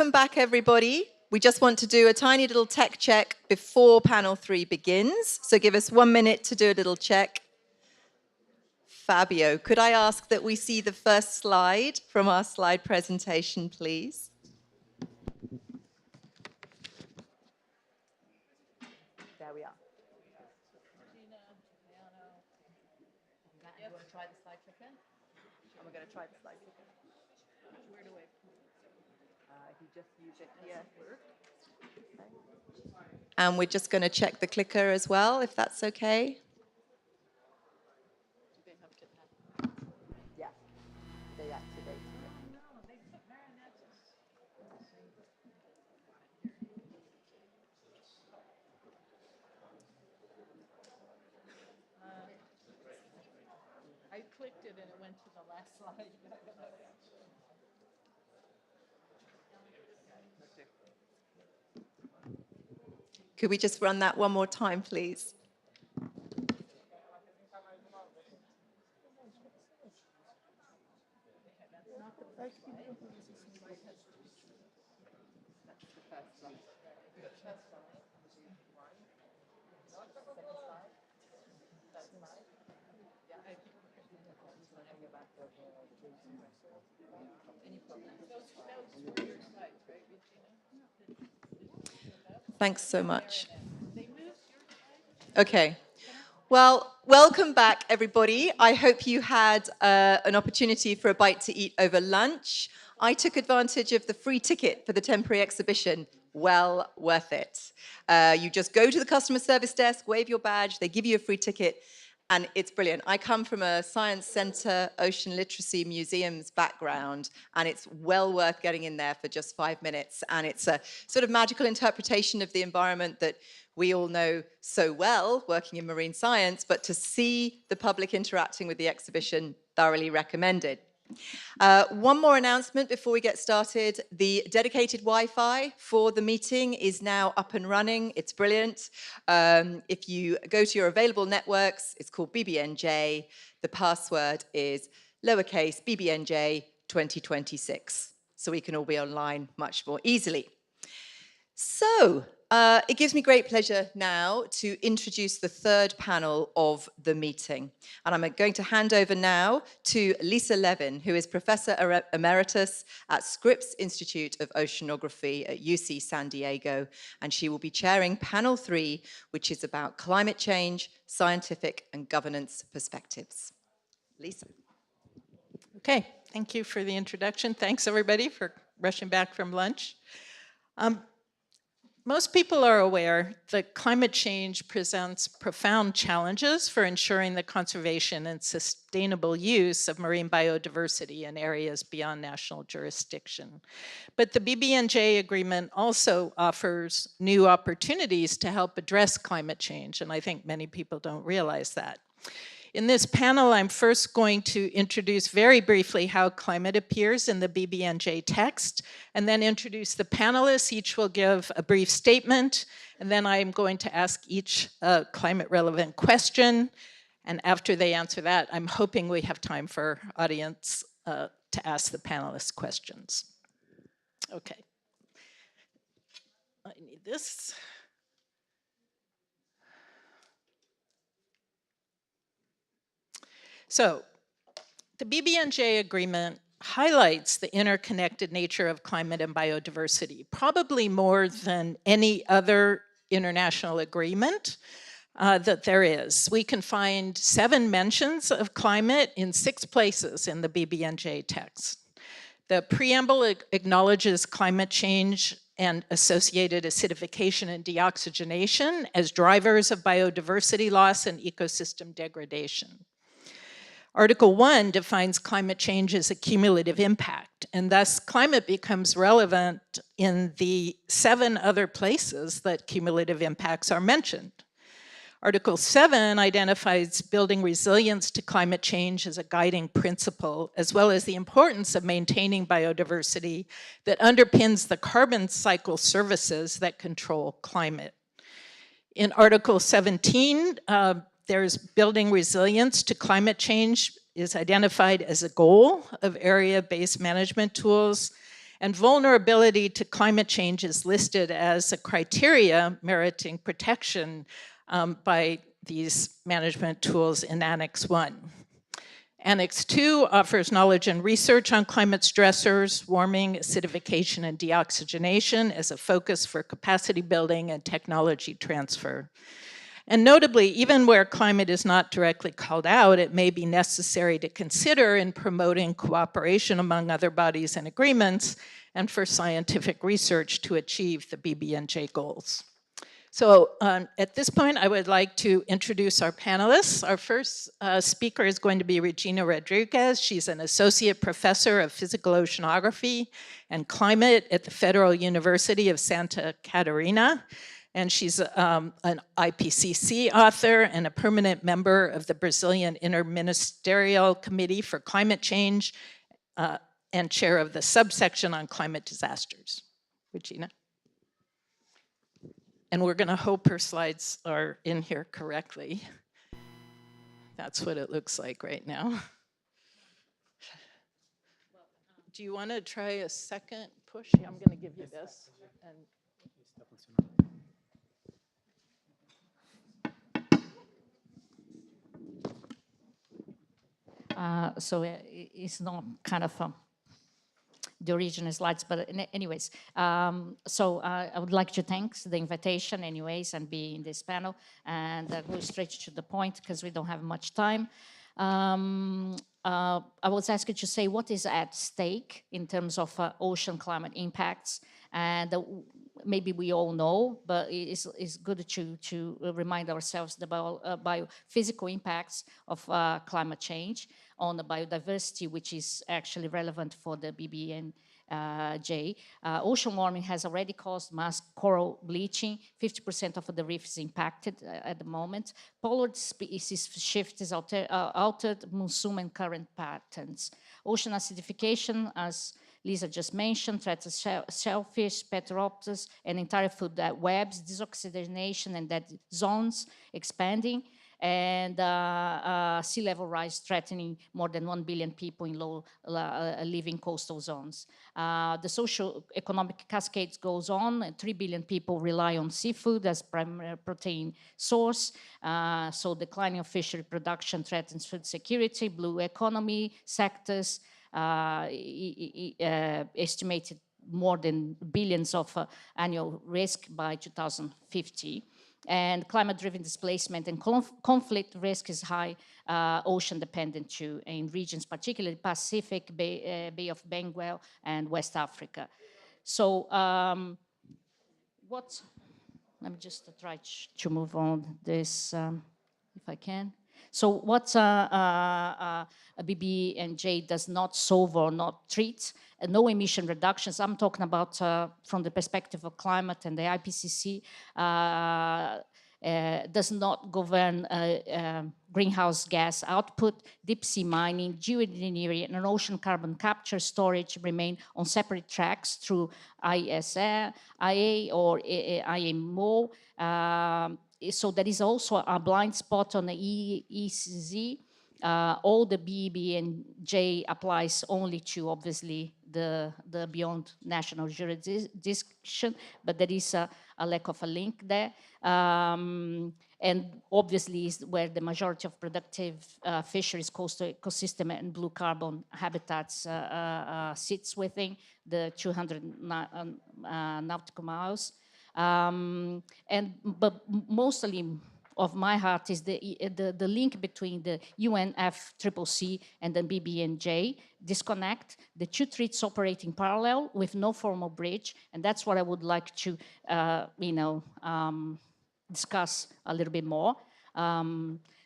welcome back, everybody. We just want to do a tiny little tech check before panel 3 begins. So give us 1 minute to do a little check. Fabio, could I ask that we see the first slide from our slide presentation, please? There we are. You want to try the slide clicker? And we're going to try the slide clicker. Where do I? If you just use it here. And we're just going to check the clicker as well, if that's okay. Yeah, they activate it. I clicked it and it went to the last slide. Could we just run that one more time, please? Thanks so much. Okay. Well, welcome back, everybody. I hope you had an opportunity for a bite to eat over lunch. I took advantage of the free ticket for the temporary exhibition. Well worth it. You just go to the customer service desk, wave your badge, they give you a free ticket, and it's brilliant. I come from a science center, ocean literacy museums background, and it's well worth getting in there for just 5 minutes. And it's a sort of magical interpretation of the environment that we all know so well, working in marine science, but to see the public interacting with the exhibition, thoroughly recommended. One more announcement before we get started. The dedicated Wi-Fi for the meeting is now up and running. It's brilliant. If you go to your available networks, it's called BBNJ. The password is lowercase BBNJ 2026. So we can all be online much more easily. So, it gives me great pleasure now to introduce the third panel of the meeting. And I'm going to hand over now to Lisa Levin, who is Professor Emeritus at Scripps Institute of Oceanography at UC San Diego. And she will be chairing panel 3, which is about climate change, scientific and governance perspectives. Lisa. Okay, thank you for the introduction. Thanks, everybody, for rushing back from lunch. Most people are aware that climate change presents profound challenges for ensuring the conservation and sustainable use of marine biodiversity in areas beyond national jurisdiction. But the BBNJ agreement also offers new opportunities to help address climate change, and I think many people don't realize that. In this panel, I'm first going to introduce very briefly how climate appears in the BBNJ text, and then introduce the panelists. Each will give a brief statement, and then I'm going to ask each a climate-relevant question. And after they answer that, I'm hoping we have time for audience to ask the panelists questions. Okay. I need this. So, the BBNJ agreement highlights the interconnected nature of climate and biodiversity, probably more than any other international agreement that there is. We can find 7 mentions of climate in 6 places in the BBNJ text. The preamble acknowledges climate change and associated acidification and deoxygenation as drivers of biodiversity loss and ecosystem degradation. Article 1 defines climate change as a cumulative impact, and thus climate becomes relevant in the 7 other places that cumulative impacts are mentioned. Article 7 identifies building resilience to climate change as a guiding principle, as well as the importance of maintaining biodiversity that underpins the carbon cycle services that control climate. In Article 17, there's building resilience to climate change is identified as a goal of area-based management tools. And vulnerability to climate change is listed as a criteria meriting protection by these management tools in Annex 1. Annex 2 offers knowledge and research on climate stressors, warming, acidification, and deoxygenation as a focus for capacity building and technology transfer. And notably, even where climate is not directly called out, it may be necessary to consider in promoting cooperation among other bodies and agreements and for scientific research to achieve the BBNJ goals. So at this point, I would like to introduce our panelists. Our first speaker is going to be Regina Rodriguez. She's an associate professor of physical oceanography and climate at the Federal University of Santa Catarina. And she's an IPCC author and a permanent member of the Brazilian Interministerial Committee for Climate Change and chair of the subsection on climate disasters. Regina. And we're going to hope her slides are in here correctly. That's what it looks like right now. Do you want to try a second push? Yeah, I'm going to give you this. And so it's not kind of the original slides, but anyways, so I would like to thank the invitation anyways and be in this panel and go straight to the point because we don't have much time. I was asked to say what is at stake in terms of ocean climate impacts, and maybe we all know, but it's good to remind ourselves the biophysical impacts of climate change on the biodiversity, which is actually relevant for the BBNJ. Ocean warming has already caused mass coral bleaching. 50% of the reef is impacted at the moment. Polar species shift is altered monsoon and current patterns. Ocean acidification, as Lisa just mentioned, threatens shellfish, peteropters, and entire food webs, deoxygenation and dead zones expanding, and sea level rise threatening more than 1 billion people in low living coastal zones. The socio-economic cascades goes on, and 3 billion people rely on seafood as primary protein source. So declining of fishery production threatens food security, blue economy sectors, estimated more than billions of annual risk by 2050. And climate-driven displacement and conflict risk is high, ocean-dependent too, in regions, particularly Pacific, Bay of Bengal, and West Africa. So let me just try to move on this, if I can. So what a BBNJ does not solve or not treat, no emission reductions. I'm talking about from the perspective of climate, and the IPCC does not govern greenhouse gas output. Deep sea mining, geoengineering, and ocean carbon capture storage remain on separate tracks through IA or IMO. So there is also a blind spot on the EEZ. All the BBNJ applies only to, obviously, the beyond national jurisdiction, but there is a lack of a link there. And obviously is where the majority of productive fisheries, coastal ecosystem, and blue carbon habitats sits within the 200 nautical miles. But mostly of my heart is the link between the UNFCCC and the BBNJ disconnect. The two treaties operate in parallel with no formal bridge, and that's what I would like to, discuss a little bit more.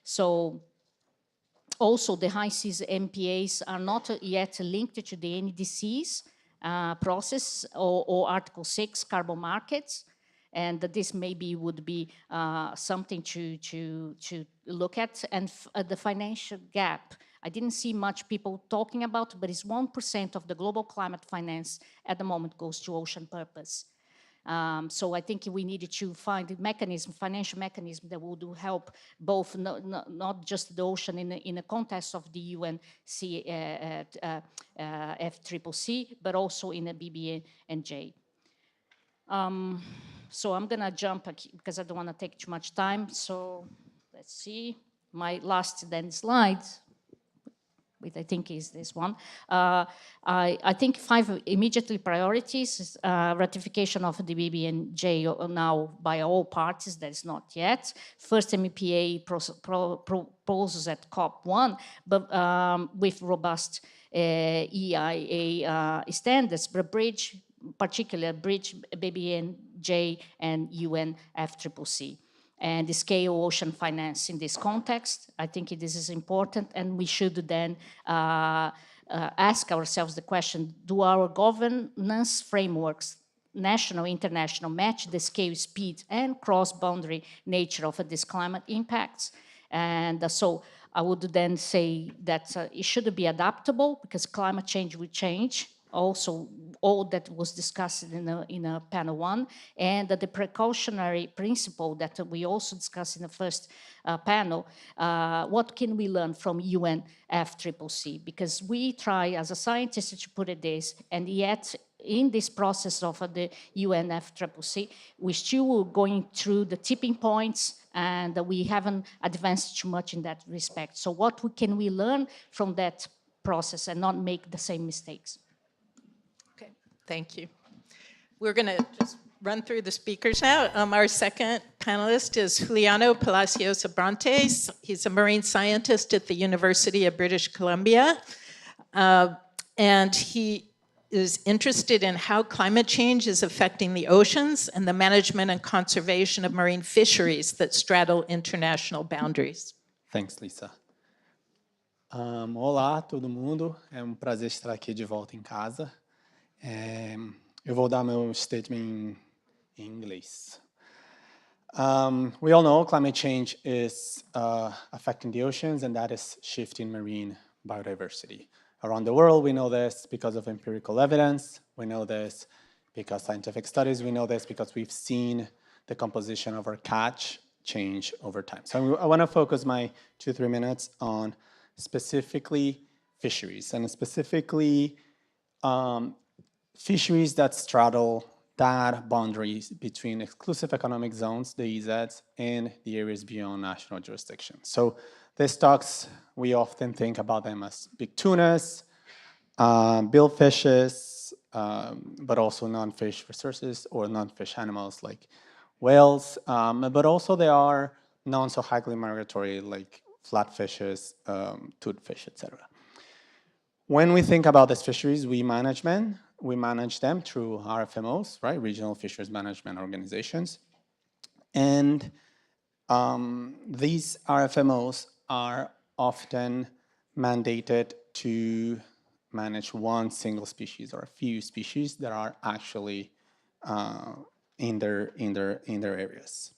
So also the high seas MPAs are not yet linked to the NDCs process or Article 6 carbon markets. And this maybe would be something to look at. And the financial gap, I didn't see much people talking about, but it's 1% of the global climate finance at the moment goes to ocean purpose. So I think we needed to find a mechanism, financial mechanism that would help both, not just the ocean in the context of the UNFCCC, but also in the BBNJ. So I'm gonna jump because I don't wanna take too much time. So let's see, my last then slide, which I think is this one. I think 5 immediately priorities is ratification of the BBNJ now by all parties, that is not yet. First MEPA proposals at COP1, but with robust EIA standards, but bridge BBNJ and UNFCCC. And the scale ocean finance in this context, I think this is important, and we should then ask ourselves the question, do our governance frameworks, national, international, match the scale, speed, and cross-boundary nature of these climate impacts? And so I would then say that it should be adaptable, because climate change will change. Also, all that was discussed in a panel 1, and the precautionary principle that we also discussed in the first panel. What can we learn from UNFCCC? Because we try as a scientist to put it this, and yet in this process of the UNFCCC, we're still going through the tipping points, and we haven't advanced too much in that respect. So what can we learn from that process and not make the same mistakes? Okay, thank you. We're going to just run through the speakers now. Our second panelist is Juliano Palacios Abrantes. He's a marine scientist at the University of British Columbia. And he is interested in how climate change is affecting the oceans and the management and conservation of marine fisheries that straddle international boundaries. Thanks, Lisa. Olá, todo mundo. É prazer estar aqui de volta em casa. Eu vou dar meu statement em inglês. We all know climate change is affecting the oceans, and that is shifting marine biodiversity. Around the world, we know this because of empirical evidence. We know this because scientific studies. We know this because we've seen the composition of our catch change over time. So I want to focus my 2-3 minutes on specifically fisheries, and specifically fisheries that straddle that boundaries between exclusive economic zones, the EEZs, and the areas beyond national jurisdiction. So these stocks, we often think about them as big tunas, billfishes, but also non-fish resources or non-fish animals like whales, but also there are non-so highly migratory like flatfishes, toothfish, etc. When we think about these fisheries, we manage them through RFMOs, right, regional fisheries management organizations. And these RFMOs are often mandated to manage one single species or a few species that are actually in their areas.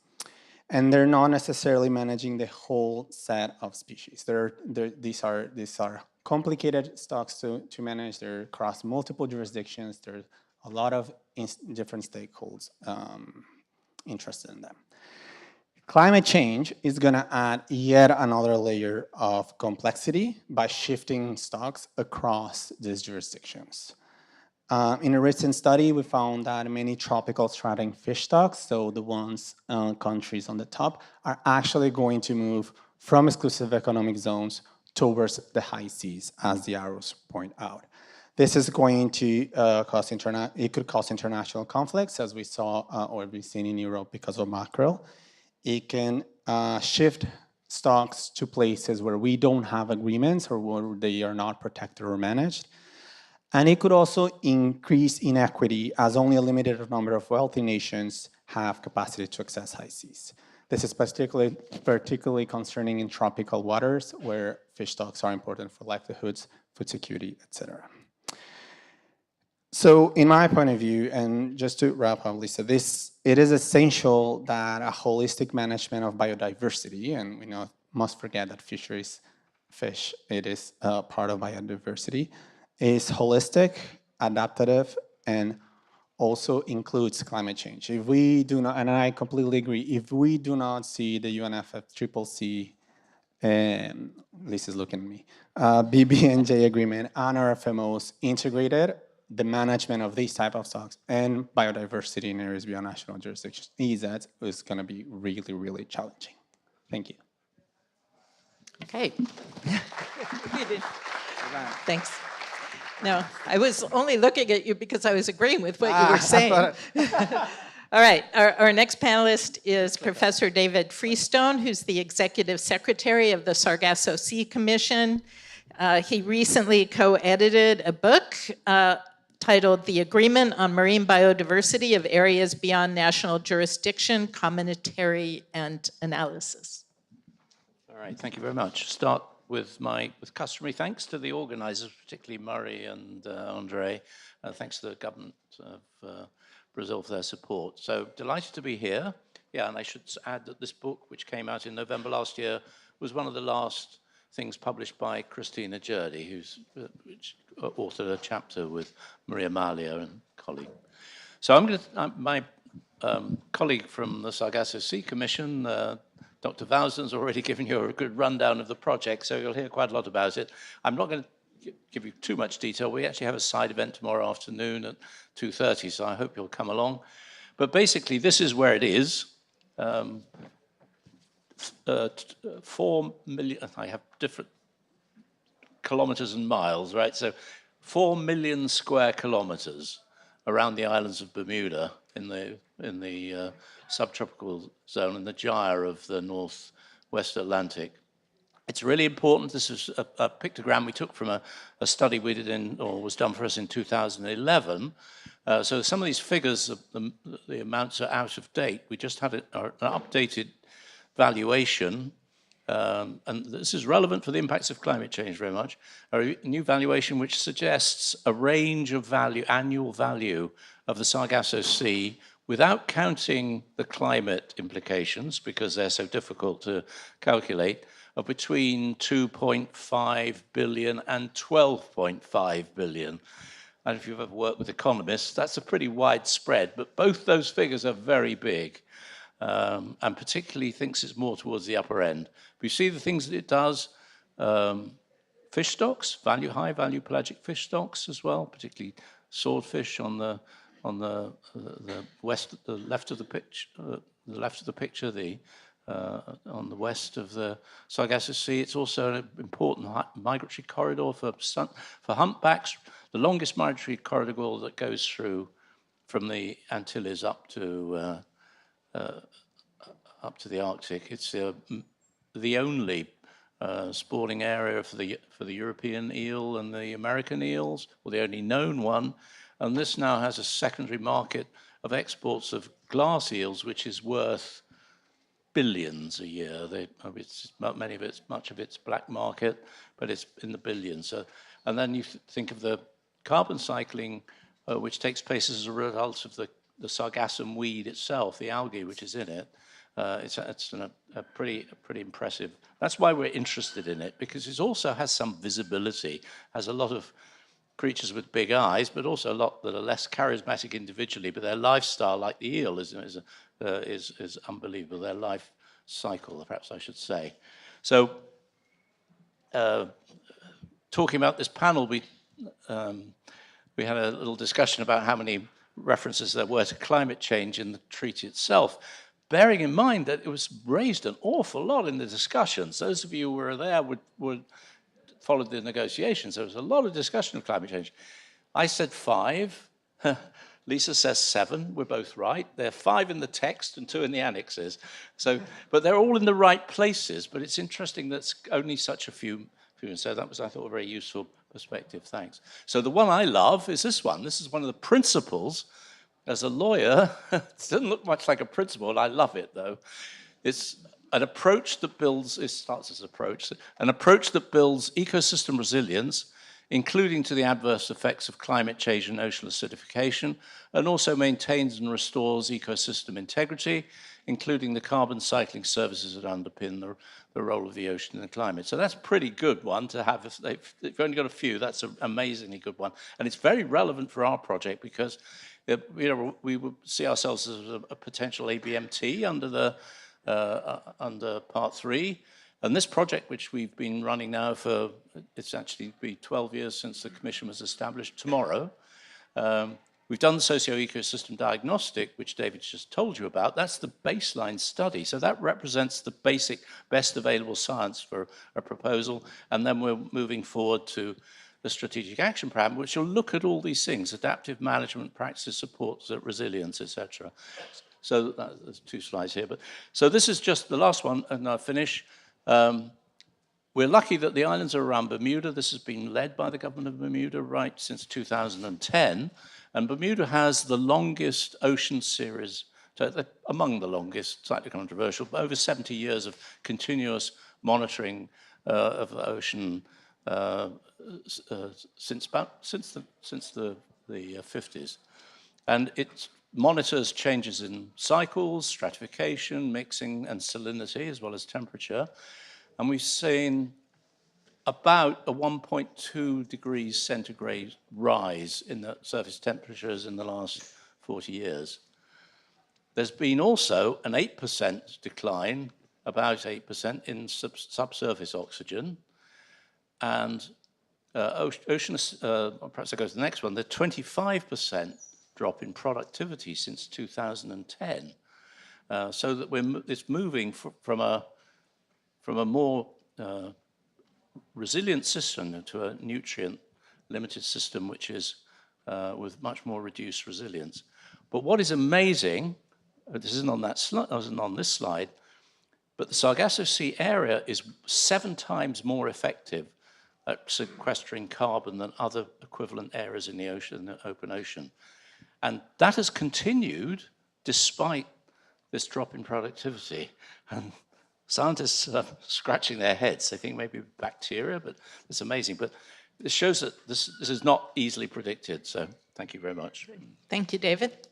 And they're not necessarily managing the whole set of species. These are complicated stocks to manage. They're across multiple jurisdictions. There's a lot of different stakeholders interested in them. Climate change is going to add yet another layer of complexity by shifting stocks across these jurisdictions. In a recent study, we found that many tropical straddling fish stocks, so the ones countries on the top, are actually going to move from exclusive economic zones towards the high seas, as the arrows point out. This is going to cause international conflicts, as we saw or we've seen in Europe because of mackerel. It can shift stocks to places where we don't have agreements or where they are not protected or managed. And it could also increase inequity, as only a limited number of wealthy nations have capacity to access high seas. This is particularly concerning in tropical waters, where fish stocks are important for livelihoods, food security, etc. So in my point of view, and just to wrap up, Lisa, it is essential that a holistic management of biodiversity, and we must forget that fish, it is part of biodiversity, is holistic, adaptive, and also includes climate change. If we do not, and I completely agree, if we do not see the UNFCCC, Lisa's looking at me, BBNJ agreement and RFMOs integrated, the management of these type of stocks and biodiversity in areas beyond national jurisdiction is going to be really, really challenging. Thank you. Okay. Thanks. No, I was only looking at you because I was agreeing with what you were saying. All right, our next panelist is Professor David Freestone, who's the Executive Secretary of the Sargasso Sea Commission. He recently co-edited a book titled The Agreement on Marine Biodiversity of Areas Beyond National Jurisdiction, Commentary and Analysis. All right, thank you very much. Start with customary thanks to the organizers, particularly Murray and Andre. Thanks to the government of Brazil for their support. So delighted to be here. Yeah, and I should add that this book, which came out in November last year, was one of the last things published by Christina Jurdy, which authored a chapter with Maria Malia and colleague. So my colleague from the Sargasso Sea Commission, Dr. Vousen's already given you a good rundown of the project, so you'll hear quite a lot about it. I'm not going to give you too much detail. We actually have a side event tomorrow afternoon at 2:30, so I hope you'll come along. But basically, this is where it is. 4 million, I have different kilometers and miles, right? So 4 million square kilometers around the islands of Bermuda in the subtropical zone in the gyre of the northwest Atlantic. It's really important. This is a pictogram we took from a study we did was done for us in 2011. So some of these figures, the amounts are out of date. We just had an updated valuation, and this is relevant for the impacts of climate change very much, a new valuation which suggests a range of annual value of the Sargasso Sea without counting the climate implications, because they're so difficult to calculate, of between 2.5 billion and 12.5 billion. And if you've ever worked with economists, that's a pretty wide spread, but both those figures are very big, and particularly thinks it's more towards the upper end. We see the things that it does, fish stocks, high value pelagic fish stocks as well, particularly swordfish on the left of the picture, on the west of the Sargasso Sea. It's also an important migratory corridor for humpbacks, the longest migratory corridor that goes through from the Antilles up to the Arctic. It's the only spawning area for the European eel and the American eels, or the only known one. And this now has a secondary market of exports of glass eels, which is worth billions a year. Much of it's black market, but it's in the billions. So, and then you think of the carbon cycling, which takes place as a result of the sargassum weed itself, the algae which is in it. It's a pretty impressive. That's why we're interested in it, because it also has some visibility, has a lot of creatures with big eyes, but also a lot that are less charismatic individually, but their lifestyle, like the eel, is unbelievable. Their life cycle, perhaps I should say. So, talking about this panel, we had a little discussion about how many references there were to climate change in the treaty itself, bearing in mind that it was raised an awful lot in the discussions. Those of you who were there would followed the negotiations. There was a lot of discussion of climate change. I said 5. Lisa says 7. We're both right. There are 5 in the text and 2 in the annexes. So, but they're all in the right places. But it's interesting that's only such a few. So that was, I thought, a very useful perspective. Thanks. So the one I love is this one. This is one of the principles. As a lawyer, it doesn't look much like a principle, and I love it, though. It's an approach that builds, it starts as an approach that builds ecosystem resilience, including to the adverse effects of climate change and ocean acidification, and also maintains and restores ecosystem integrity, including the carbon cycling services that underpin the role of the ocean in the climate. So that's a pretty good one to have. If you've only got a few, that's an amazingly good one. And it's very relevant for our project because we would see ourselves as a potential ABMT under Part 3. And this project, which we've been running now for, it's actually been 12 years since the Commission was established tomorrow. We've done the socio-ecosystem diagnostic, which David just told you about. That's the baseline study. So that represents the basic best available science for a proposal. And then we're moving forward to the strategic action plan, which will look at all these things: adaptive management practices, supports, resilience, etc. So there's 2 slides here. But so this is just the last one, and I'll finish. We're lucky that the islands are around Bermuda. This has been led by the government of Bermuda right since 2010. And Bermuda has the longest ocean series, among the longest, slightly controversial, but over 70 years of continuous monitoring of the ocean since the 50s. And it monitors changes in cycles, stratification, mixing, and salinity, as well as temperature. And we've seen about a 1.2 degrees centigrade rise in the surface temperatures in the last 40 years. There's been also an 8% decline, about 8%, in subsurface oxygen. And perhaps I go to the next one, the 25% drop in productivity since 2010. So that it's moving from a more resilient system to a nutrient-limited system, which is with much more reduced resilience. But what is amazing, this isn't on that slide, wasn't on this slide, but the Sargasso Sea area is 7 times more effective at sequestering carbon than other equivalent areas in the ocean, in the open ocean. And that has continued despite this drop in productivity. And scientists are scratching their heads. They think maybe bacteria, but it's amazing. But this shows that this is not easily predicted. So thank you very much. Thank you, David.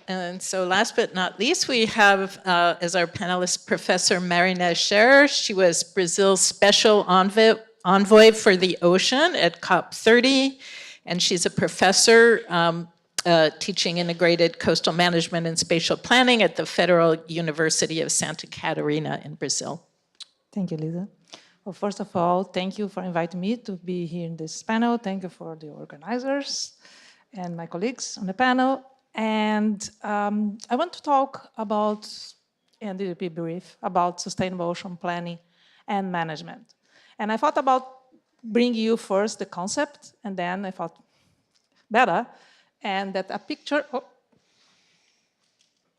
And so last but not least, we have as our panelist, Professor Marinés Scherer. She was Brazil's special envoy for the ocean at COP30, and she's a professor teaching integrated coastal management and spatial planning at the Federal University of Santa Catarina in Brazil. Thank you, Lisa. Well, first of all, thank you for inviting me to be here in this panel. Thank you for the organizers and my colleagues on the panel. And I want to talk about, and it will be brief, about sustainable ocean planning and management. And I thought about bringing you first the concept, and then I thought better, and that a picture,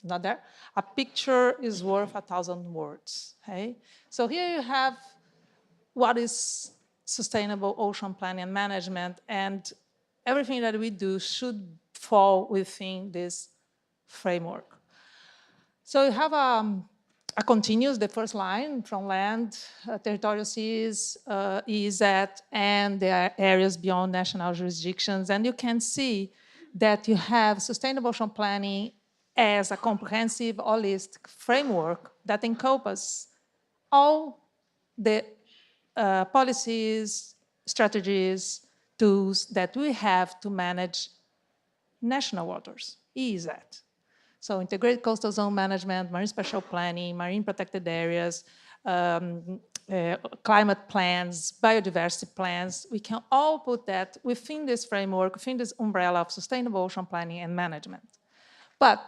not there, a picture is worth 1,000 words, okay? So here you have what is sustainable ocean planning and management, and everything that we do should fall within this framework. So you have a continuous, the first line from land, territorial seas, EEZ, and the areas beyond national jurisdictions. And you can see that you have sustainable ocean planning as a comprehensive, holistic framework that encompasses all the policies, strategies, tools that we have to manage national waters, EEZ. So integrated coastal zone management, marine spatial planning, marine protected areas, climate plans, biodiversity plans. We can all put that within this framework, within this umbrella of sustainable ocean planning and management. But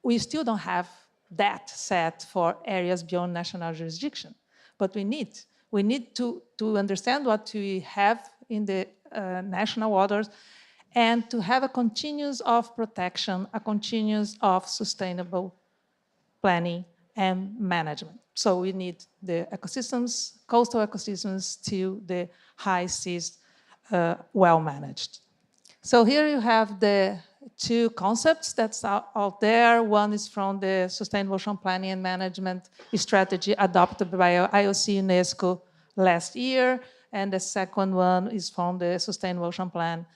we still don't have that set for areas beyond national jurisdiction. But we need to understand what we have in the national waters, and to have a continuous of protection, a continuous of sustainable planning and management. So we need the ecosystems, coastal ecosystems, to the high seas, well managed. So here you have the 2 concepts that's out there. One is from the Sustainable Ocean Planning and Management Strategy adopted by IOC UNESCO last year, and the second one is from the Sustainable Ocean Plan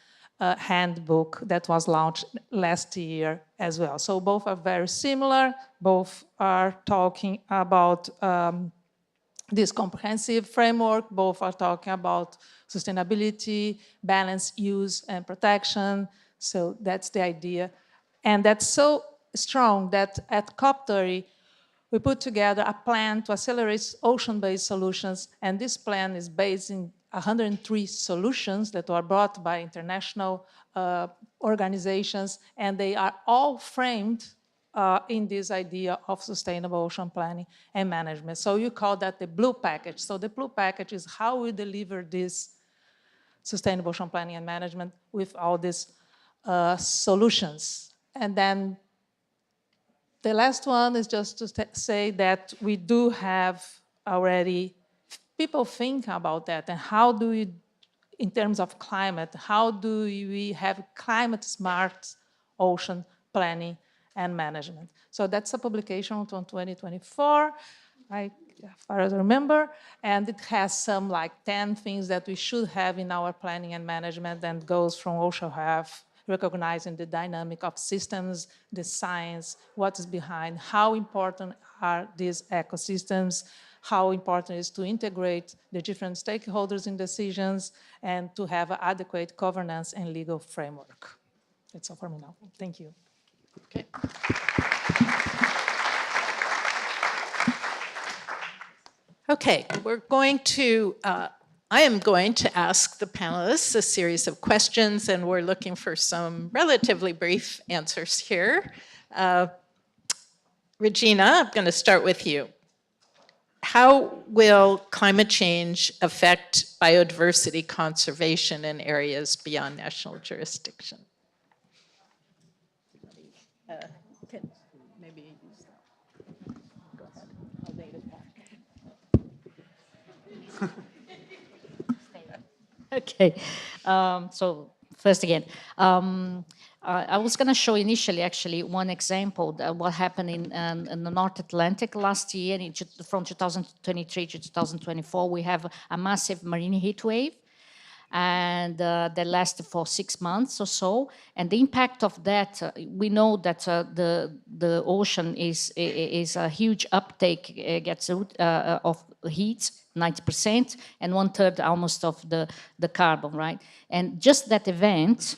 handbook that was launched last year as well. So both are very similar. Both are talking about this comprehensive framework. Both are talking about sustainability, balanced use and protection. So that's the idea. And that's so strong that at COP30, we put together a plan to accelerate ocean-based solutions. And this plan is based in 103 solutions that were brought by international organizations. And they are all framed in this idea of sustainable ocean planning and management. So you call that the blue package. So the blue package is how we deliver this sustainable ocean planning and management with all these solutions. And then the last one is just to say that we do have already people think about that, and how do we, in terms of climate, how do we have climate smart ocean planning and management? So that's a publication from 2024, as far as I remember, and it has some like 10 things that we should have in our planning and management, and goes from ocean health, recognizing the dynamic of systems, the science, what is behind, how important are these ecosystems, how important it is to integrate the different stakeholders in decisions, and to have adequate governance and legal framework. That's all for me now. Thank you. Okay. Okay, we're going to, I am going to ask the panelists a series of questions, and we're looking for some relatively brief answers here. Regina, I'm going to start with you. How will climate change affect biodiversity conservation in areas beyond national jurisdiction? Maybe use that. Go ahead. I'll lead it back. Okay, so first again, I was going to show initially actually one example of what happened in the North Atlantic last year. From 2023 to 2024, we have a massive marine heat wave, and that lasted for 6 months or so. And the impact of that, we know that the ocean is a huge uptake, gets of heat, 90%, and 1/3 almost of the carbon, right? And just that event,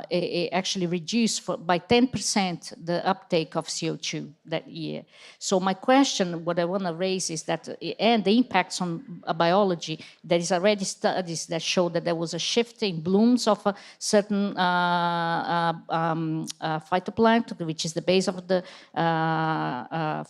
it actually reduced by 10% the uptake of CO2 that year. So my question, what I want to raise is that, and the impacts on biology, there is already studies that show that there was a shift in blooms of a certain phytoplankton, which is the base of the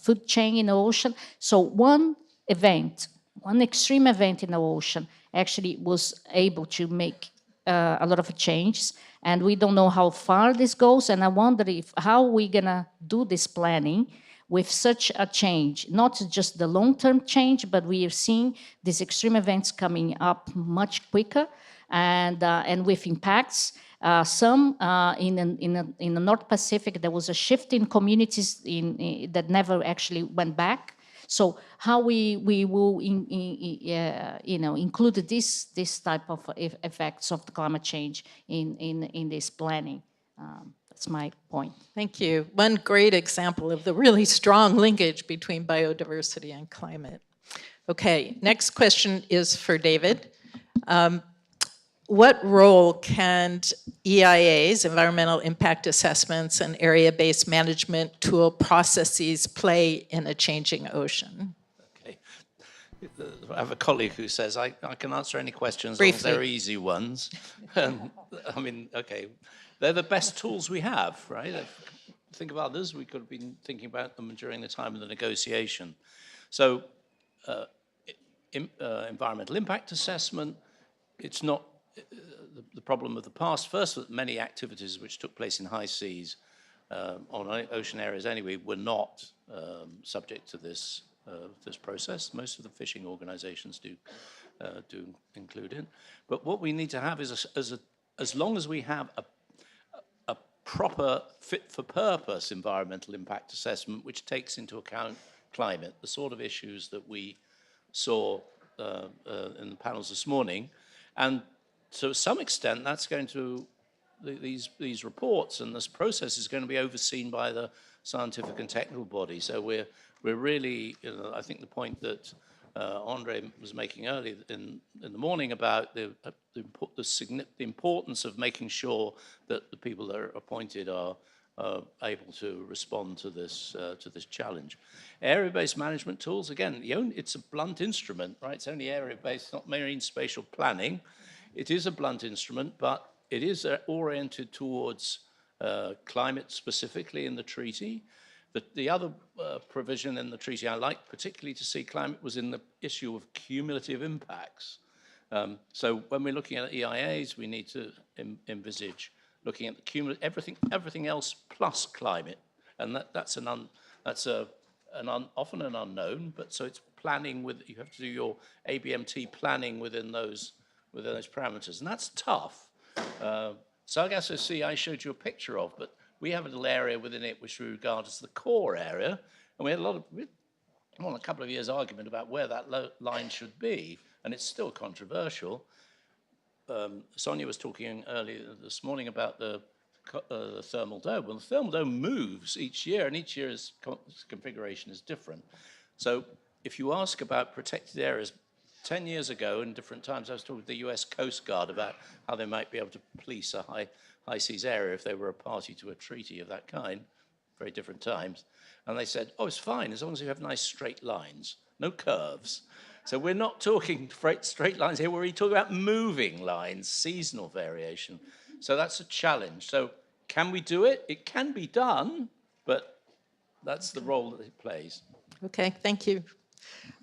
food chain in the ocean. So one event, one extreme event in the ocean actually was able to make a lot of changes, and we don't know how far this goes. And I wonder how we're gonna do this planning with such a change, not just the long-term change, but we are seeing these extreme events coming up much quicker, and with impacts. Some in the North Pacific, there was a shift in communities that never actually went back. So how we will include this type of effects of the climate change in this planning? That's my point. Thank you. One great example of the really strong linkage between biodiversity and climate. Okay, next question is for David. What role can EIAs, environmental impact assessments, and area-based management tool processes play in a changing ocean? Okay. I have a colleague who says, I can answer any questions Briefly. as long as they're easy ones. I mean, okay, they're the best tools we have, right? Think of others, we could have been thinking about them during the time of the negotiation. So, environmental impact assessment, it's not the problem of the past. First, that many activities which took place in high seas on ocean areas anyway were not subject to this process. Most of the fishing organizations do include it. But what we need to have is, as long as we have a proper fit-for-purpose environmental impact assessment which takes into account climate, the sort of issues that we saw in the panels this morning, and to some extent, that's going to, these reports and this process is going to be overseen by the scientific and technical body. So we're really, I think the point that Andre was making earlier in the morning about the importance of making sure that the people that are appointed are able to respond to this challenge. Area-based management tools, again, it's a blunt instrument, right? It's only area-based, not marine spatial planning. It is a blunt instrument, but it is oriented towards climate specifically in the treaty. The other provision in the treaty I like particularly to see climate was in the issue of cumulative impacts. So when we're looking at EIAs, we need to envisage looking at the cumulative, everything else plus climate, and that's often an unknown. But so it's planning with, you have to do your ABMT planning within those parameters, and that's tough. Sargasso Sea I showed you a picture of, but we have a little area within it which we regard as the core area, and we had a couple of years argument about where that line should be, and it's still controversial. Sonia was talking earlier this morning about the thermal dome. Well, the thermal dome moves each year, and each year's configuration is different. So if you ask about protected areas, 10 years ago, in different times, I was talking to the US Coast Guard about how they might be able to police a high seas area if they were a party to a treaty of that kind, very different times. And they said, oh, it's fine, as long as you have nice straight lines, no curves. So we're not talking straight lines here, we're talking about moving lines, seasonal variation. So that's a challenge. So can we do it? It can be done, but that's the role that it plays. Okay, thank you.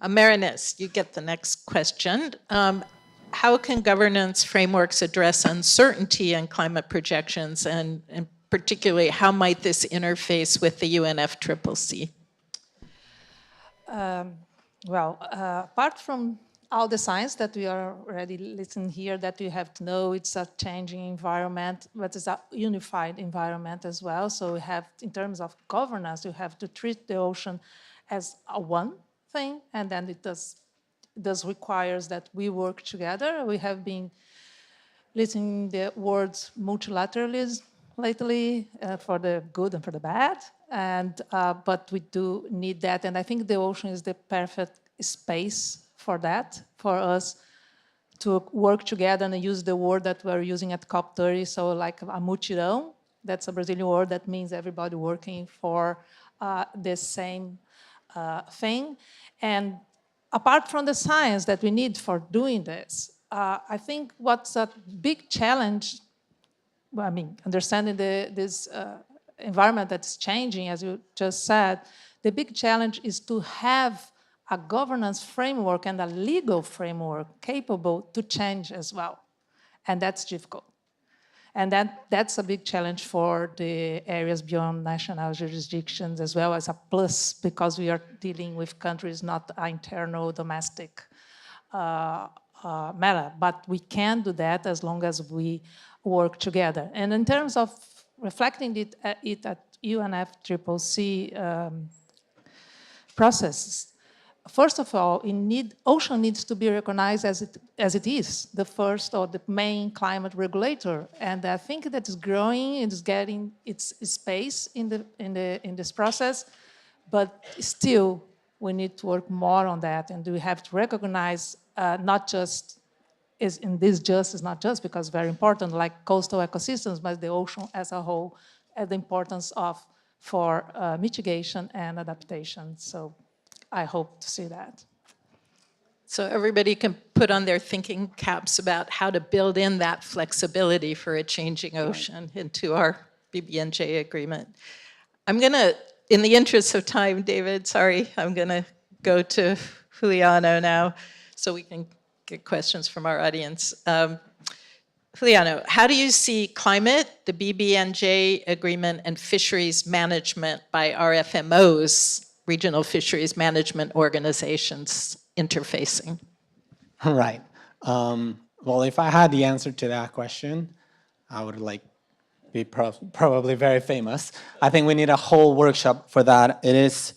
Marinus, you get the next question. How can governance frameworks address uncertainty in climate projections, and particularly how might this interface with the UNFCCC? Well, apart from all the science that we are already listening here, that you have to know it's a changing environment, but it's a unified environment as well. So we have, in terms of governance, you have to treat the ocean as a one thing, and then it does requires that we work together. We have been listening the words multilateralism lately, for the good and for the bad, and but we do need that, and I think the ocean is the perfect space for that, for us to work together and use the word that we're using at COP30, so like a mutirão, that's a Brazilian word that means everybody working for the same thing. And apart from the science that we need for doing this, I think what's a big challenge, well, I mean, understanding this environment that's changing, as you just said, the big challenge is to have a governance framework and a legal framework capable to change as well. And that's difficult. And that's a big challenge for the areas beyond national jurisdictions, as well as a plus, because we are dealing with countries, not internal domestic matter. But we can do that as long as we work together. And in terms of reflecting it at UNFCCC processes, first of all, ocean needs to be recognized as it is, the first or the main climate regulator. And I think that is growing, it is getting its space in this process, but still we need to work more on that, and we have to recognize not just is not just because very important, like coastal ecosystems, but the ocean as a whole, and the importance for mitigation and adaptation. So I hope to see that. So everybody can put on their thinking caps about how to build in that flexibility for a changing ocean into our BBNJ agreement. I'm gonna, in the interest of time, David, sorry, I'm gonna go to Juliano now so we can get questions from our audience. Juliano, how do you see climate, the BBNJ agreement, and fisheries management by RFMOs, regional fisheries management organizations, interfacing? Right. Well, if I had the answer to that question, I would be probably very famous. I think we need a whole workshop for that. It is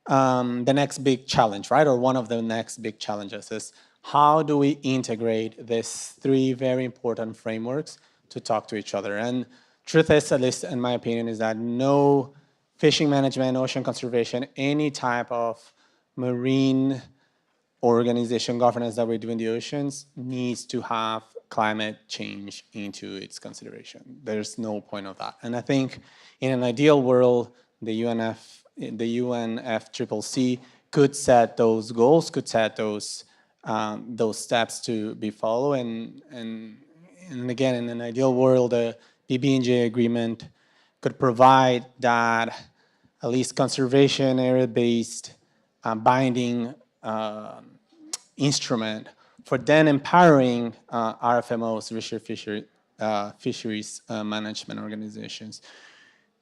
the next big challenge, right? Or one of the next big challenges is how do we integrate these three very important frameworks to talk to each other? And truth is, at least in my opinion, is that no fishing management, ocean conservation, any type of marine organization governance that we do in the oceans needs to have climate change into its consideration. There's no point of that. And I think in an ideal world, the UNFCCC could set those goals, could set those steps to be followed. And again, in an ideal world, the BBNJ agreement could provide that at least conservation area-based binding instrument for then empowering RFMOs, fisheries management organizations,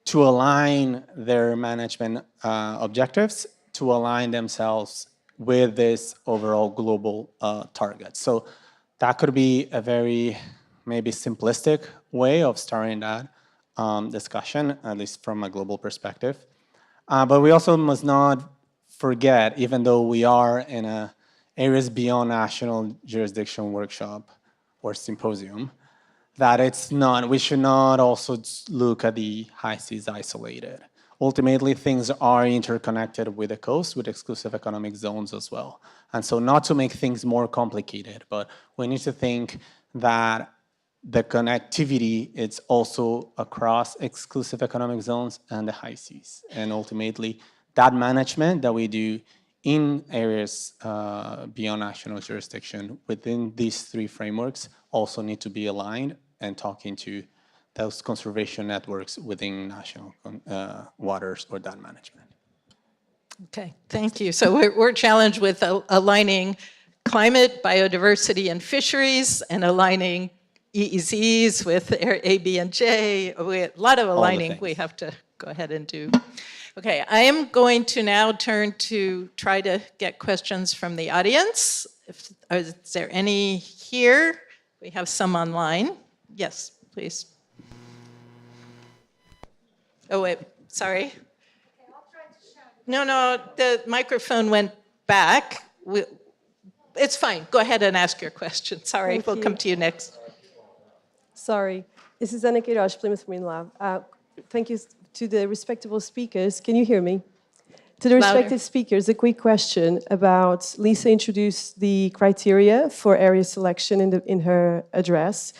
to align their management objectives, to align themselves with this overall global target. So that could be a very maybe simplistic way of starting that discussion, at least from a global perspective. But we also must not forget, even though we are in a areas beyond national jurisdiction workshop or symposium, that it's not, we should not also look at the high seas isolated. Ultimately, things are interconnected with the coast, with exclusive economic zones as well. And so not to make things more complicated, but we need to think that the connectivity is also across exclusive economic zones and the high seas. And ultimately, that management that we do in areas beyond national jurisdiction within these three frameworks also need to be aligned and talking to those conservation networks within national waters or that management. Okay, thank you. So we're challenged with aligning climate, biodiversity, and fisheries, and aligning EEZs with A, B, and J. A lot of aligning we have to go ahead and do. Okay, I am going to now turn to try to get questions from the audience. Is there any here? We have some online. Yes, please. Oh, wait, sorry. No, the microphone went back. It's fine. Go ahead and ask your question. Sorry, we'll come to you next. Sorry. This is Anna Queiroz, Plymouth Marine Lab. Thank you to the respectable speakers. Can you hear me? To the respected speakers, a quick question about, Lisa introduced the criteria for area selection in her address,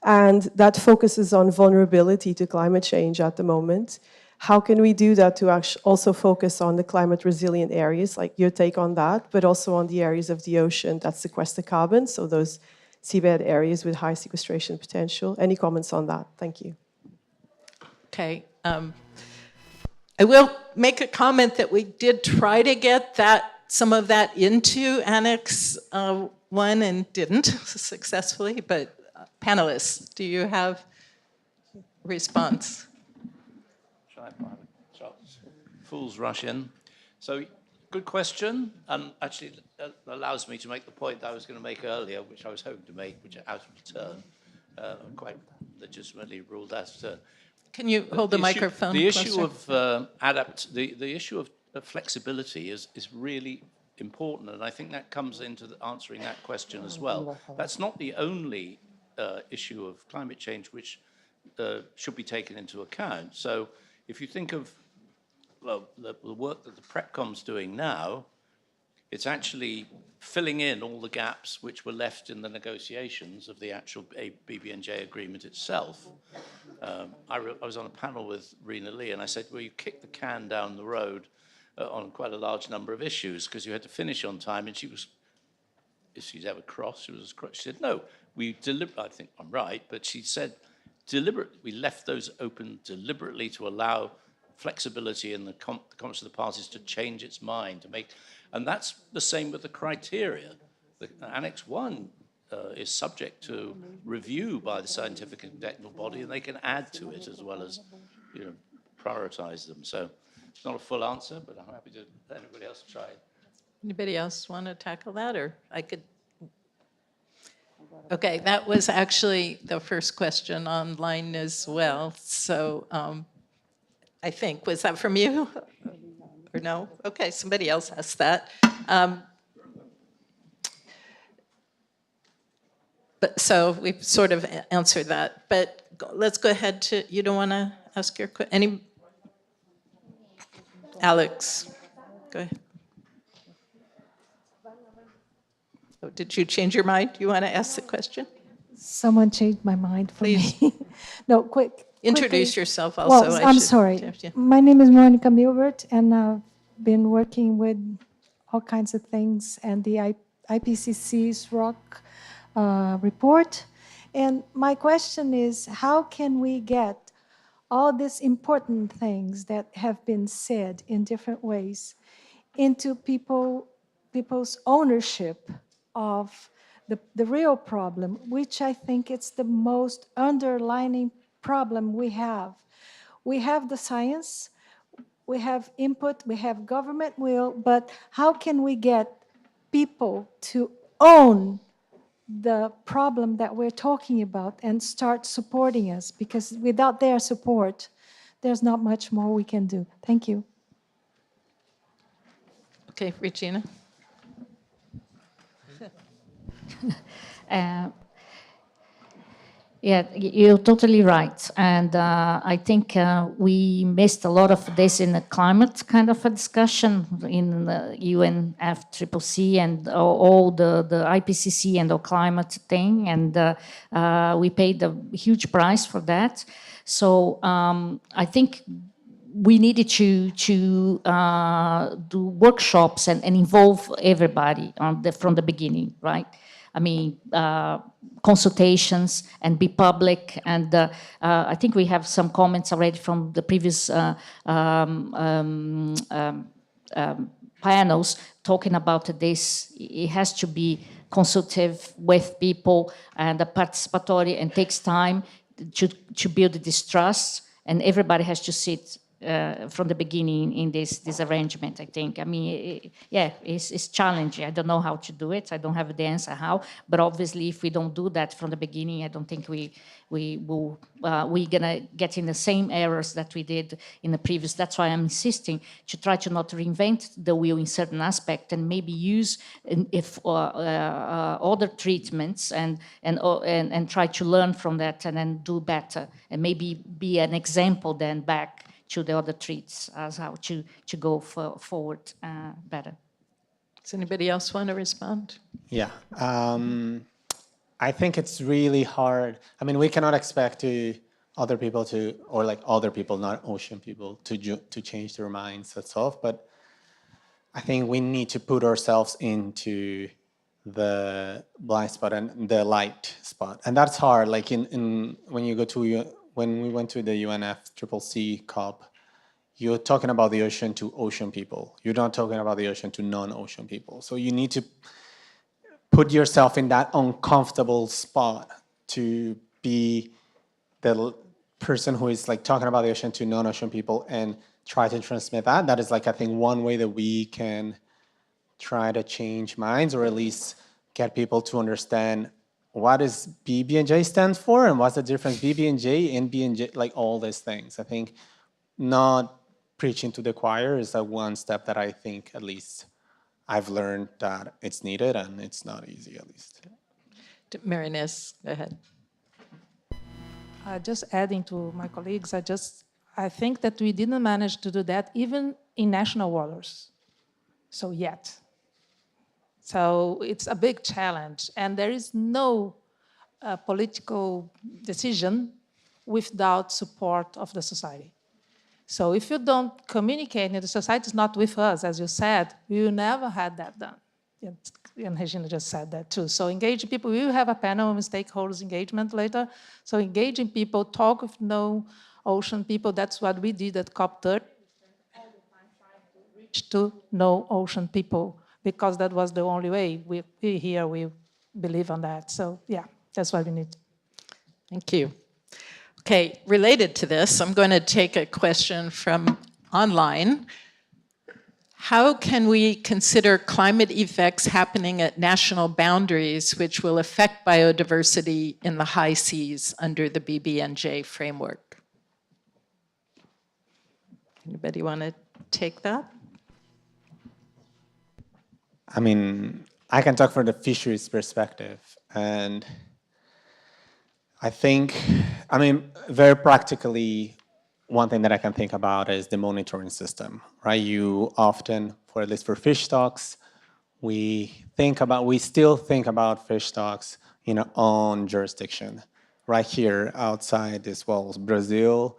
and that focuses on vulnerability to climate change at the moment. How can we do that to also focus on the climate resilient areas, like your take on that, but also on the areas of the ocean that sequester carbon, so those seabed areas with high sequestration potential? Any comments on that? Thank you. Okay. I will make a comment that we did try to get some of that into Annex 1 and didn't successfully, but panelists, do you have a response? Fools rush in. So, good question, and actually allows me to make the point that I was going to make earlier, which I was hoping to make, which out of turn, quite legitimately ruled out of turn. Can you hold the microphone closer? The issue of flexibility is really important, and I think that comes into answering that question as well. That's not the only issue of climate change which should be taken into account. So if you think of the work that the PrepCom's doing now, it's actually filling in all the gaps which were left in the negotiations of the actual BBNJ agreement itself. I was on a panel with Rena Lee, and I said, well, you kicked the can down the road on quite a large number of issues because you had to finish on time. And she was, if she's ever cross, she said, no, I think I'm right, but she said, we left those open deliberately to allow flexibility in the comments of the parties to change its mind, and that's the same with the criteria. The Annex 1 is subject to review by the scientific and technical body, and they can add to it as well as, prioritize them. So it's not a full answer, but I'm happy to let anybody else try it. Anybody else want to tackle that, or I could? Okay, that was actually the first question online as well. So I think, was that from you? Or no? Okay, somebody else asked that. But so we've sort of answered that. But let's go ahead to, you don't want to ask your question? Alex, go ahead. Oh, did you change your mind? You want to ask the question? Someone changed my mind for Please. me. No, quick. Introduce quickly. yourself also. Well, I'm sorry. Yeah. My name is Monica Milbert, and I've been working with all kinds of things and the IPCC's ROC report. And my question is, how can we get all these important things that have been said in different ways into people's ownership of the real problem, which I think it's the most underlining problem we have. We have the science, we have input, we have government will, but how can we get people to own the problem that we're talking about and start supporting us? Because without their support, there's not much more we can do. Thank you. Okay, Regina. Yeah, you're totally right. And I think we missed a lot of this in the climate kind of a discussion in the UNFCCC and all the IPCC and the climate thing. And we paid a huge price for that. So I think we needed to do workshops and involve everybody from the beginning, right? I mean, consultations and be public. And I think we have some comments already from the previous panels talking about this. It has to be consultative with people and participatory, and takes time to build this trust. And everybody has to sit from the beginning in this arrangement, I think. I mean, it's challenging. I don't know how to do it. I don't have the answer how. But obviously, if we don't do that from the beginning, I don't think we're gonna get in the same errors that we did in the previous. That's why I'm insisting to try to not reinvent the wheel in certain aspect, and maybe use other treatments and try to learn from that and then do better, and maybe be an example then back to the other treats as how to go forward better. Does anybody else want to respond? Yeah, I think it's really hard. I mean, we cannot expect other people, not ocean people, to change their minds itself. But I think we need to put ourselves into the blind spot and the light spot, and that's hard. Like when we went to the UNFCCC COP, you're talking about the ocean to ocean people. You're not talking about the ocean to non-ocean people. So you need to put yourself in that uncomfortable spot to be the person who is like talking about the ocean to non-ocean people and try to transmit that. That is like, I think, one way that we can try to change minds, or at least get people to understand what does BBNJ stands for and what's the difference BBNJ and BNJ, like all these things. I think not preaching to the choir is that one step that I think at least I've learned that it's needed, and it's not easy at least. Marinés, go ahead. Just adding to my colleagues, I think that we didn't manage to do that even in national waters, so yet. So it's a big challenge, and there is no political decision without support of the society. So if you don't communicate, and the society is not with us, as you said, we will never have that done. And Regina just said that too. So engage people. We will have a panel on stakeholders engagement later. So engaging people, talk with no-ocean people. That's what we did at COP30. Reach to no-ocean people, because that was the only way. We believe on that. So yeah, that's what we need. Thank you. Okay, related to this, I'm going to take a question from online. How can we consider climate effects happening at national boundaries which will affect biodiversity in the high seas under the BBNJ framework? Anybody want to take that? I mean, I can talk from the fisheries perspective, and I think, very practically, one thing that I can think about is the monitoring system, right? You often, for at least for fish stocks, we still think about fish stocks in our own jurisdiction. Right here outside these walls, Brazil,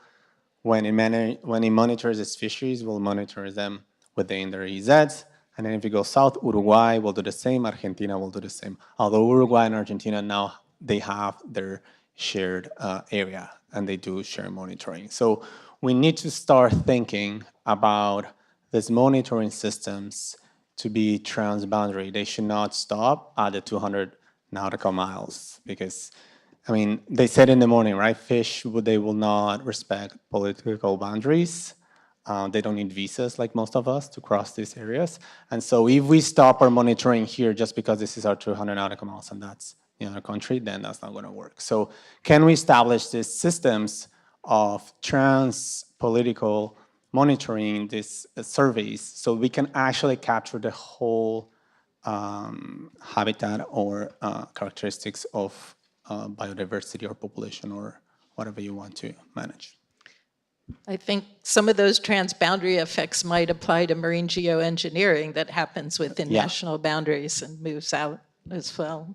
when it monitors its fisheries, will monitor them within their EZs. And then if you go south, Uruguay will do the same, Argentina will do the same. Although Uruguay and Argentina now, they have their shared area and they do share monitoring. So we need to start thinking about these monitoring systems to be transboundary. They should not stop at the 200 nautical miles because, I mean, they said in the morning, right? Fish, they will not respect political boundaries. They don't need visas like most of us to cross these areas. And so if we stop our monitoring here just because this is our 200 nautical miles and that's the other country, then that's not going to work. So can we establish these systems of trans-political monitoring, these surveys, so we can actually capture the whole habitat or characteristics of biodiversity or population or whatever you want to manage? I think some of those transboundary effects might apply to marine geoengineering that happens within national boundaries and moves out as well.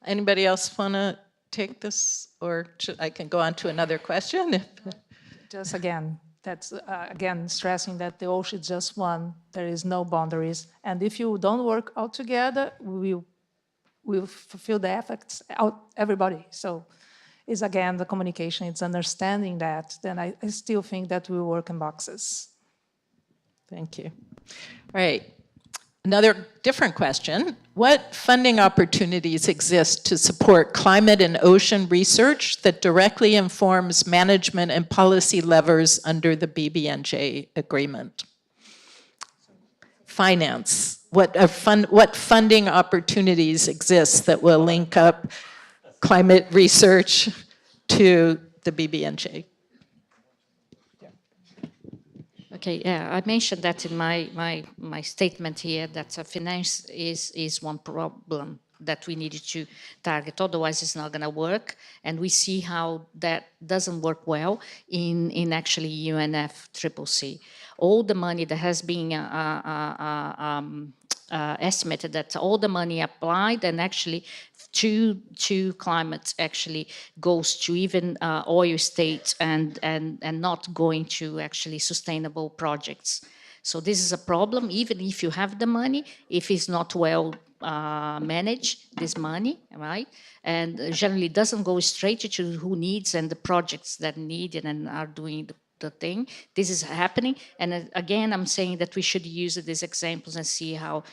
Anybody else want to take this, or I can go on to another question? Just again, that's again stressing that the ocean is just one. There is no boundaries, and if you don't work all together, we will fulfill the effects out everybody. So, it's again the communication. It's understanding that. Then I still think that we work in boxes. Thank you. All right. Another different question. What funding opportunities exist to support climate and ocean research that directly informs management and policy levers under the BBNJ agreement? Finance. What funding opportunities exist that will link up climate research to the BBNJ? Okay, yeah, I mentioned that in my statement here, that finance is one problem that we needed to target, otherwise it's not going to work. And we see how that doesn't work well in actually UNFCCC. All the money that has been estimated, that all the money applied and actually to climate actually goes to even oil states and not going to actually sustainable projects. So this is a problem, even if you have the money, if it's not well managed, this money, right? And generally doesn't go straight to who needs and the projects that need it and are doing the thing. This is happening, and again, I'm saying that we should use these examples and see how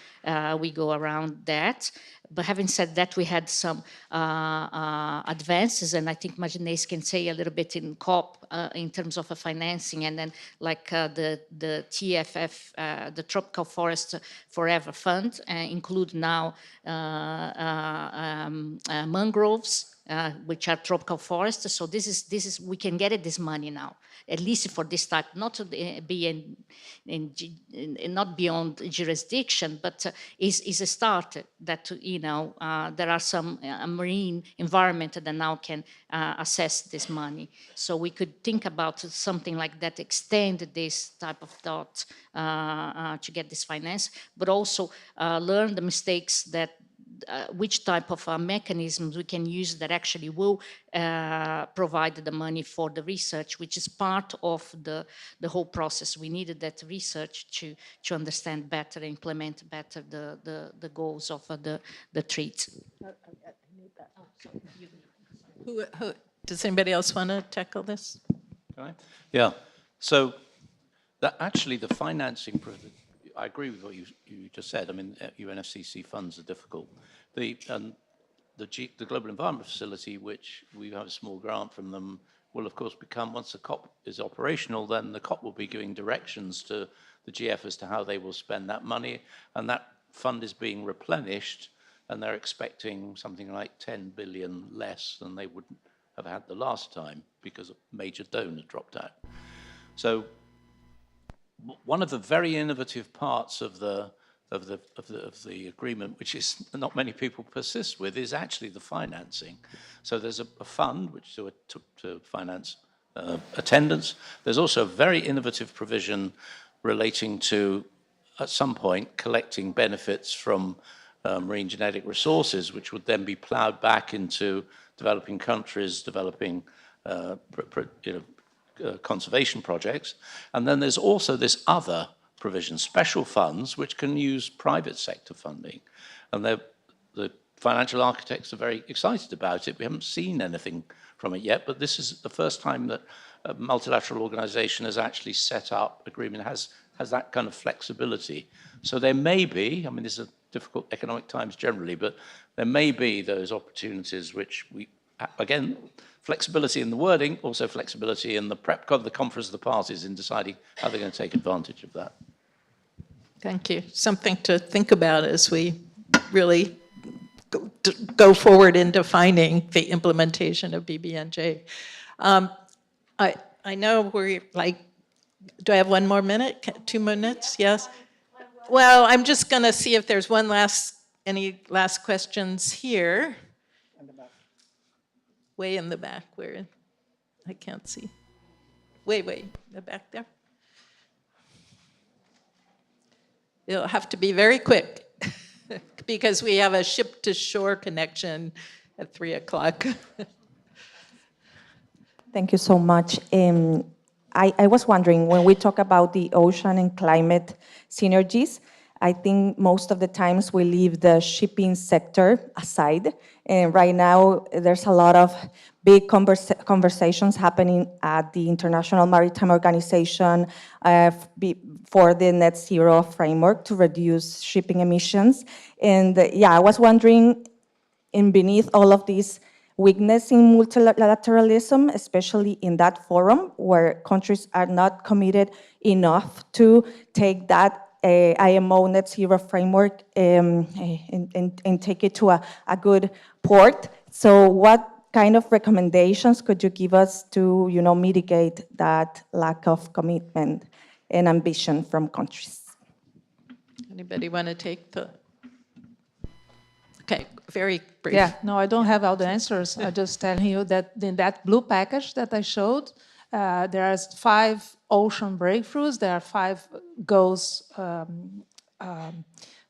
we go around that. But having said that, we had some advances, and I think Martinez can say a little bit in COP in terms of financing, and then like the TFF, the Tropical Forest Forever Fund, include now mangroves, which are tropical forests. So this is we can get this money now, at least for this type, not to be not beyond jurisdiction, but is a start that there are some marine environment that now can assess this money. So we could think about something like that, extend this type of thought to get this finance, but also learn the mistakes that which type of mechanisms we can use that actually will provide the money for the research, which is part of the whole process. We needed that research to understand better, implement better the goals of the treaty. Does anybody else want to tackle this? Okay. Yeah. So actually the financing, I agree with what you just said. I mean, UNFCCC funds are difficult. The Global Environment Facility, which we have a small grant from them, will of course become, once the COP is operational, then the COP will be giving directions to the GF as to how they will spend that money, and that fund is being replenished, and they're expecting something like 10 billion less than they would have had the last time because a major donor dropped out. So one of the very innovative parts of the agreement, which is not many people persist with, is actually the financing. So there's a fund which to finance attendance. There's also a very innovative provision relating to, at some point, collecting benefits from marine genetic resources, which would then be ploughed back into developing countries, developing conservation projects. And then there's also this other provision, special funds, which can use private sector funding. And the financial architects are very excited about it. We haven't seen anything from it yet, but this is the first time that a multilateral organization has actually set up agreement, has that kind of flexibility. So there may be, I mean, these are difficult economic times generally, but there may be those opportunities which we, again, flexibility in the wording, also flexibility in the the conference of the parties in deciding how they're going to take advantage of that. Thank you. Something to think about as we really go forward in defining the implementation of BBNJ. I know we're like, do I have 1 more minute? 2 minutes? Yes? Well, I'm just going to see if there's any last questions here. Way in the back, where I can't see. Way, in the back there. It'll have to be very quick because we have a ship-to-shore connection at 3 o'clock. Thank you so much. I was wondering, when we talk about the ocean and climate synergies, I think most of the times we leave the shipping sector aside. And right now, there's a lot of big conversations happening at the International Maritime Organization for the net zero framework to reduce shipping emissions. And I was wondering, beneath all of these weakness in multilateralism, especially in that forum where countries are not committed enough to take that IMO net zero framework and take it to a good port. So what kind of recommendations could you give us to mitigate that lack of commitment and ambition from countries? Anybody want to take the... Okay, very brief. Yeah, no, I don't have all the answers. I'm just telling you that in that blue package that I showed, there are 5 ocean breakthroughs. There are 5 goals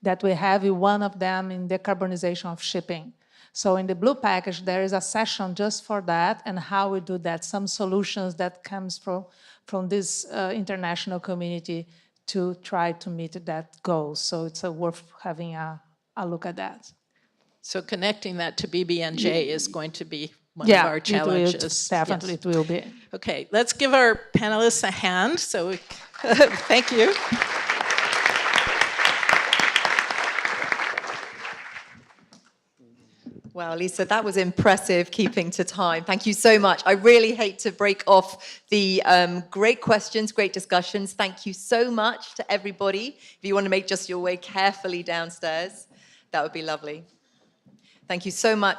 that we have. One of them in decarbonization of shipping. So in the blue package, there is a session just for that and how we do that. Some solutions that comes from this international community to try to meet that goal. So it's worth having a look at that. So connecting that to BBNJ is going to be one of our challenges. Definitely it will be. Okay, let's give our panelists a hand. So thank you. Wow, Lisa, that was impressive, keeping to time. Thank you so much. I really hate to break off the great questions, great discussions. Thank you so much to everybody. If you want to make just your way carefully downstairs, that would be lovely. Thank you so much.